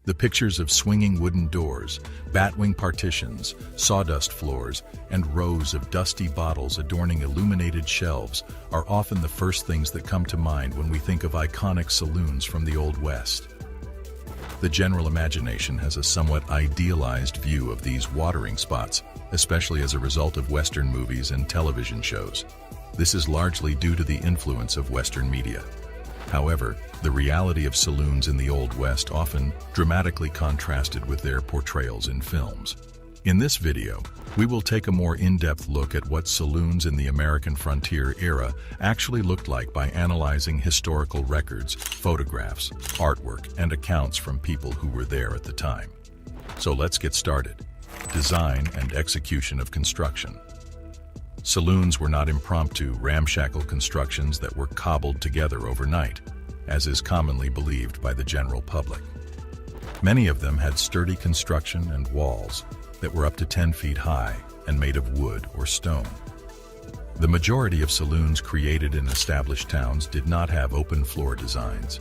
The pictures of swinging wooden doors, batwing partitions, sawdust floors, and rows of dusty bottles adorning illuminated shelves are often the first things that come to mind when we think of iconic saloons from the Old West. The general imagination has a somewhat idealized view of these watering spots, especially as a result of Western movies and television shows. This is largely due to the influence of Western media. However, the reality of saloons in the Old West often dramatically contrasted with their portrayals in films. In this video, we will take a more in-depth look at what saloons in the American frontier era actually looked like by analyzing historical records, photographs, artwork, and accounts from people who were there at the time. So let's get started. Design and execution of construction. Saloons were not impromptu, ramshackle constructions that were cobbled together overnight, as is commonly believed by the general public. Many of them had sturdy construction and walls that were up to 10 feet high and made of wood or stone. The majority of saloons created in established towns did not have open floor designs.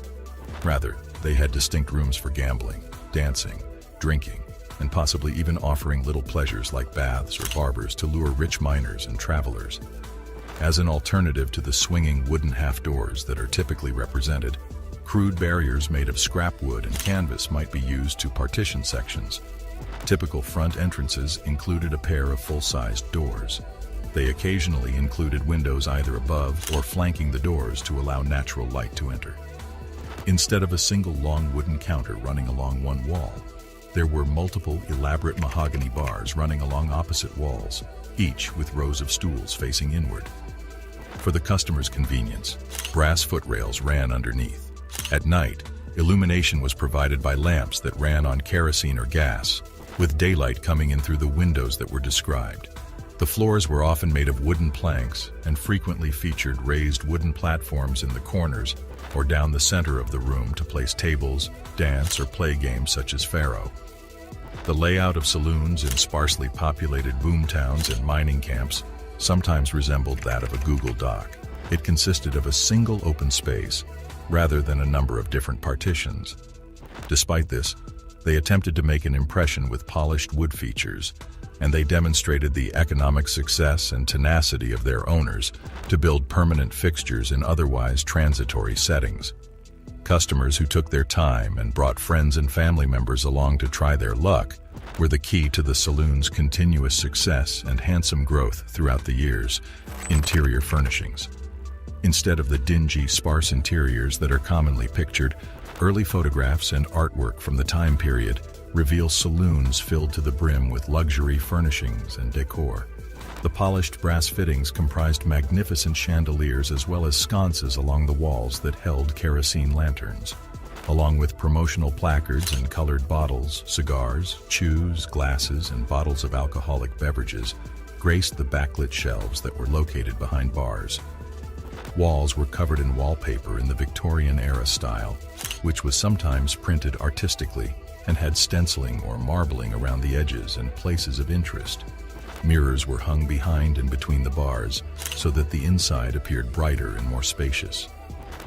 Rather, they had distinct rooms for gambling, dancing, drinking, and possibly even offering little pleasures like baths or barbers to lure rich miners and travelers. As an alternative to the swinging wooden half-doors that are typically represented, crude barriers made of scrap wood and canvas might be used to partition sections. Typical front entrances included a pair of full-sized doors. They occasionally included windows either above or flanking the doors to allow natural light to enter. Instead of a single long wooden counter running along one wall, there were multiple elaborate mahogany bars running along opposite walls, each with rows of stools facing inward. For the customer's convenience, brass footrails ran underneath. At night, illumination was provided by lamps that ran on kerosene or gas, with daylight coming in through the windows that were described. The floors were often made of wooden planks and frequently featured raised wooden platforms in the corners or down the center of the room to place tables, dance, or play games such as faro. The layout of saloons in sparsely populated boom towns and mining camps sometimes resembled that of a Google Doc. It consisted of a single open space rather than a number of different partitions. Despite this, they attempted to make an impression with polished wood features, and they demonstrated the economic success and tenacity of their owners to build permanent fixtures in otherwise transitory settings. Customers who took their time and brought friends and family members along to try their luck were the key to the saloon's continuous success and handsome growth throughout the years. Interior furnishings. Instead of the dingy, sparse interiors that are commonly pictured, early photographs and artwork from the time period reveal saloons filled to the brim with luxury furnishings and decor. The polished brass fittings comprised magnificent chandeliers as well as sconces along the walls that held kerosene lanterns, along with promotional placards and colored bottles, cigars, chews, glasses, and bottles of alcoholic beverages graced the backlit shelves that were located behind bars. Walls were covered in wallpaper in the Victorian-era style, which was sometimes printed artistically and had stenciling or marbling around the edges and places of interest. Mirrors were hung behind and between the bars so that the inside appeared brighter and more spacious.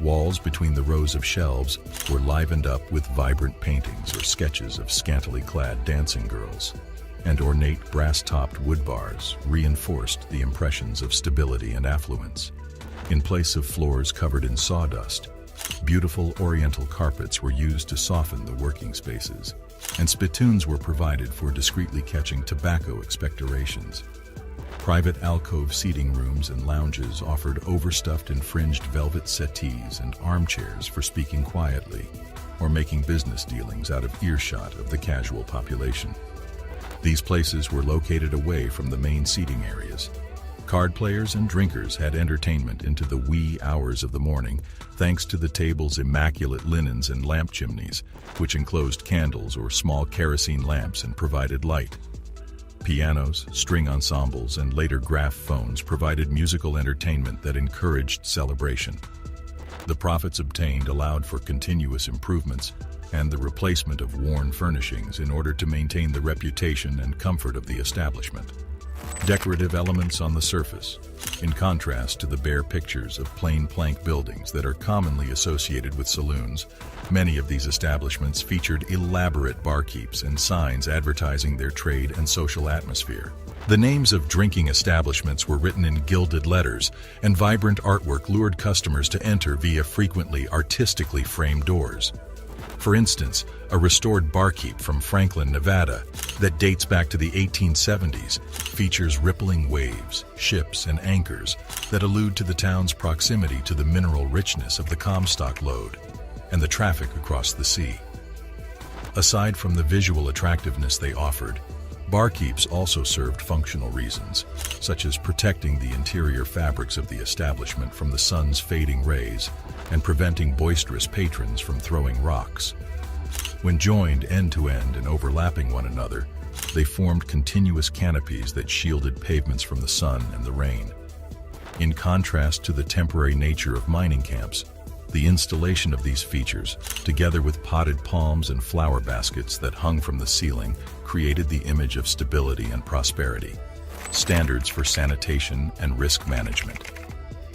Walls between the rows of shelves were livened up with vibrant paintings or sketches of scantily clad dancing girls, and ornate brass-topped wood bars reinforced the impressions of stability and affluence. In place of floors covered in sawdust, beautiful oriental carpets were used to soften the working spaces, and spittoons were provided for discreetly catching tobacco expectorations. Private alcove seating rooms and lounges offered overstuffed and fringed velvet settees and armchairs for speaking quietly or making business dealings out of earshot of the casual population. These places were located away from the main seating areas. Card players and drinkers had entertainment into the wee hours of the morning, thanks to the table's immaculate linens and lamp chimneys, which enclosed candles or small kerosene lamps and provided light. Pianos, string ensembles, and later graphophones provided musical entertainment that encouraged celebration. The profits obtained allowed for continuous improvements and the replacement of worn furnishings in order to maintain the reputation and comfort of the establishment. Decorative elements on the surface. In contrast to the bare pictures of plain plank buildings that are commonly associated with saloons, many of these establishments featured elaborate barkeeps and signs advertising their trade and social atmosphere. The names of drinking establishments were written in gilded letters, and vibrant artwork lured customers to enter via frequently artistically framed doors. For instance, a restored barkeep from Franklin, Nevada, that dates back to the 1870s, features rippling waves, ships, and anchors that allude to the town's proximity to the mineral richness of the Comstock lode and the traffic across the sea. Aside from the visual attractiveness they offered, barkeeps also served functional reasons, such as protecting the interior fabrics of the establishment from the sun's fading rays and preventing boisterous patrons from throwing rocks. When joined end-to-end and overlapping one another, they formed continuous canopies that shielded pavements from the sun and the rain. In contrast to the temporary nature of mining camps, the installation of these features, together with potted palms and flower baskets that hung from the ceiling, created the image of stability and prosperity. Standards for sanitation and risk management.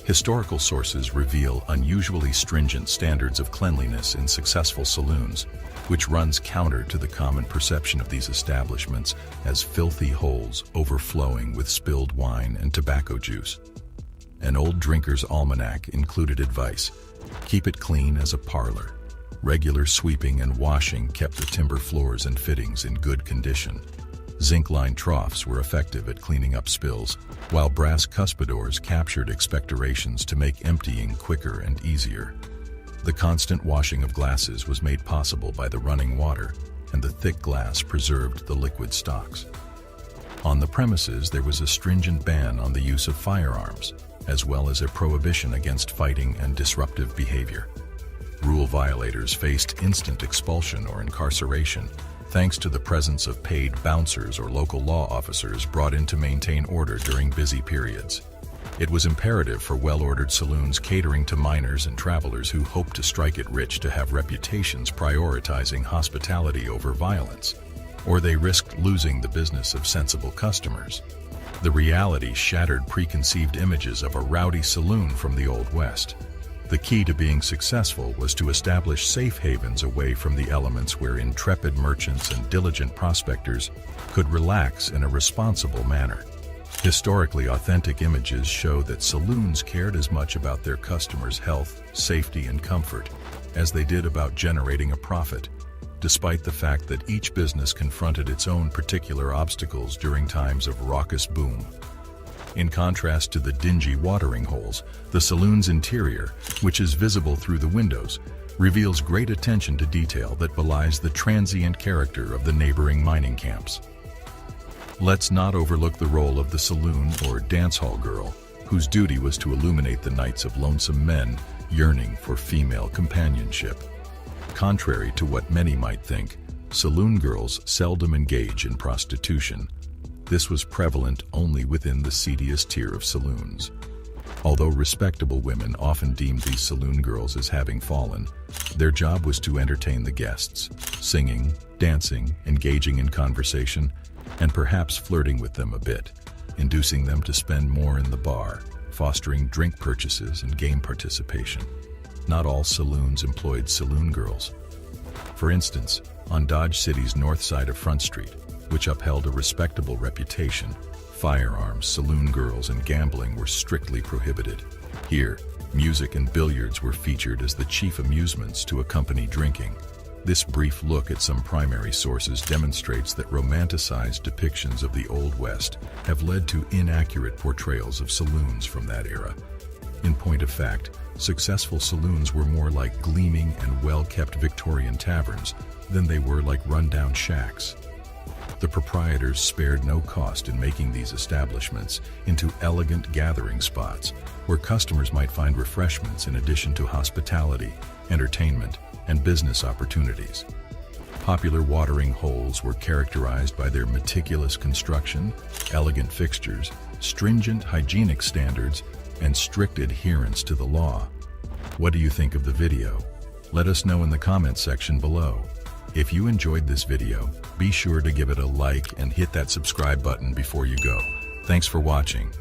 Historical sources reveal unusually stringent standards of cleanliness in successful saloons, which runs counter to the common perception of these establishments as filthy holes overflowing with spilled wine and tobacco juice. An old drinker's almanac included advice: keep it clean as a parlor. Regular sweeping and washing kept the timber floors and fittings in good condition. Zinc-lined troughs were effective at cleaning up spills, while brass cuspidors captured expectorations to make emptying quicker and easier. The constant washing of glasses was made possible by the running water, and the thick glass preserved the liquid stocks. On the premises, there was a stringent ban on the use of firearms, as well as a prohibition against fighting and disruptive behavior. Rule violators faced instant expulsion or incarceration, thanks to the presence of paid bouncers or local law officers brought in to maintain order during busy periods. It was imperative for well-ordered saloons catering to miners and travelers who hoped to strike it rich to have reputations prioritizing hospitality over violence, or they risked losing the business of sensible customers. The reality shattered preconceived images of a rowdy saloon from the Old West. The key to being successful was to establish safe havens away from the elements where intrepid merchants and diligent prospectors could relax in a responsible manner. Historically authentic images show that saloons cared as much about their customers' health, safety, and comfort as they did about generating a profit, despite the fact that each business confronted its own particular obstacles during times of raucous boom. In contrast to the dingy watering holes, the saloon's interior, which is visible through the windows, reveals great attention to detail that belies the transient character of the neighboring mining camps. Let's not overlook the role of the saloon or dancehall girl, whose duty was to illuminate the nights of lonesome men yearning for female companionship. Contrary to what many might think, saloon girls seldom engage in prostitution. This was prevalent only within the seediest tier of saloons. Although respectable women often deemed these saloon girls as having fallen, their job was to entertain the guests, singing, dancing, engaging in conversation, and perhaps flirting with them a bit, inducing them to spend more in the bar, fostering drink purchases and game participation. Not all saloons employed saloon girls. For instance, on Dodge City's north side of Front Street, which upheld a respectable reputation, firearms, saloon girls, and gambling were strictly prohibited. Here, music and billiards were featured as the chief amusements to accompany drinking. This brief look at some primary sources demonstrates that romanticized depictions of the Old West have led to inaccurate portrayals of saloons from that era. In point of fact, successful saloons were more like gleaming and well-kept Victorian taverns than they were like rundown shacks. The proprietors spared no cost in making these establishments into elegant gathering spots where customers might find refreshments in addition to hospitality, entertainment, and business opportunities. Popular watering holes were characterized by their meticulous construction, elegant fixtures, stringent hygienic standards, and strict adherence to the law. What do you think of the video? Let us know in the comments section below. If you enjoyed this video, be sure to give it a like and hit that subscribe button before you go. Thanks for watching.